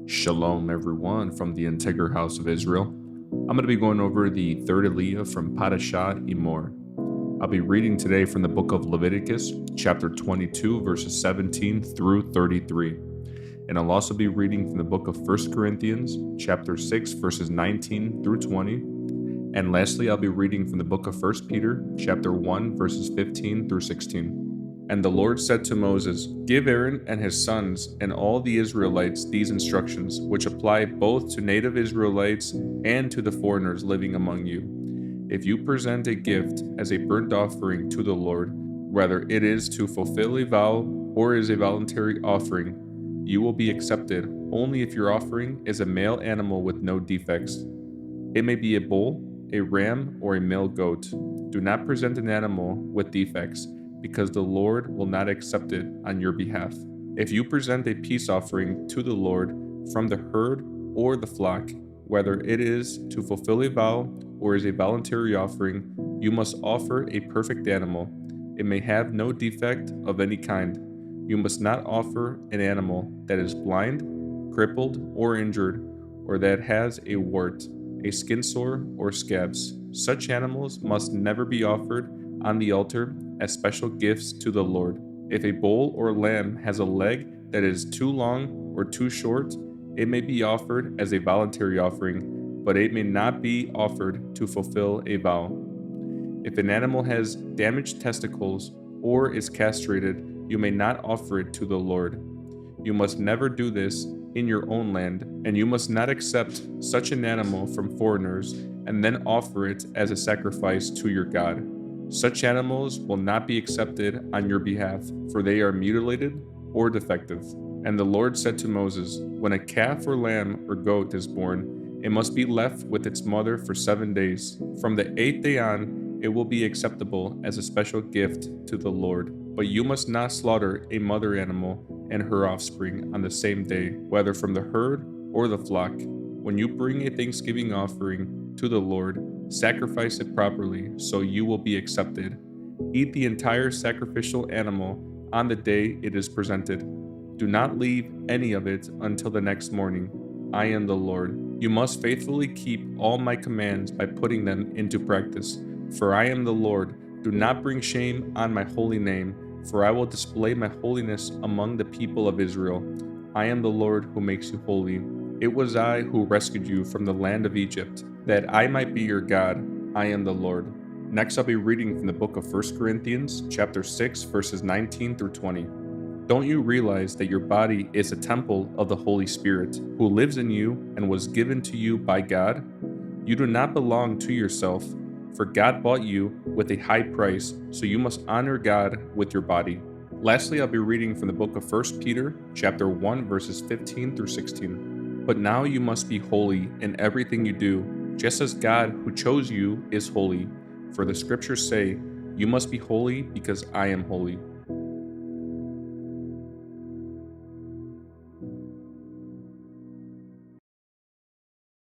Shalom, everyone, from the Integral House of Israel. I'm going to be going over the third Aliyah from Parashah, Emor. I'll be reading today from the book of Leviticus, chapter 22, verses 17 through 33. And I'll also be reading from the book of 1 Corinthians, chapter 6, verses 19 through 20. And lastly, I'll be reading from the book of 1 Peter, chapter 1, verses 15 through 16. And the Lord said to Moses, "Give Aaron and his sons and all the Israelites these instructions, which apply both to native Israelites and to the foreigners living among you. If you present a gift as a burnt offering to the Lord, whether it is to fulfill a vow or is a voluntary offering, you will be accepted only if your offering is a male animal with no defects. It may be a bull, a ram, or a male goat. Do not present an animal with defects, because the Lord will not accept it on your behalf. If you present a peace offering to the Lord from the herd or the flock, whether it is to fulfill a vow or is a voluntary offering, you must offer a perfect animal. It may have no defect of any kind. You must not offer an animal that is blind, crippled, or injured, or that has a wart, a skin sore, or scabs. Such animals must never be offered on the altar as special gifts to the Lord. If a bull or lamb has a leg that is too long or too short, it may be offered as a voluntary offering, but it may not be offered to fulfill a vow. If an animal has damaged testicles or is castrated, you may not offer it to the Lord. You must never do this in your own land, and you must not accept such an animal from foreigners and then offer it as a sacrifice to your God. Such animals will not be accepted on your behalf, for they are mutilated or defective. And the Lord said to Moses, when a calf or lamb or goat is born, it must be left with its mother for 7 days. From the 8th day on, it will be acceptable as a special gift to the Lord. But you must not slaughter a mother animal and her offspring on the same day, whether from the herd or the flock. When you bring a thanksgiving offering to the Lord, sacrifice it properly, so you will be accepted. Eat the entire sacrificial animal on the day it is presented. Do not leave any of it until the next morning. I am the Lord. You must faithfully keep all my commands by putting them into practice. For I am the Lord. Do not bring shame on my holy name, for I will display my holiness among the people of Israel. I am the Lord who makes you holy. It was I who rescued you from the land of Egypt, that I might be your God. I am the Lord. Next, I'll be reading from the book of 1 Corinthians, chapter 6, verses 19 through 20. Don't you realize that your body is a temple of the Holy Spirit, who lives in you and was given to you by God? You do not belong to yourself, for God bought you with a high price, so you must honor God with your body. Lastly, I'll be reading from the book of 1 Peter, chapter 1, verses 15 through 16. But now you must be holy in everything you do, just as God who chose you is holy. For the scriptures say, "You must be holy because I am holy."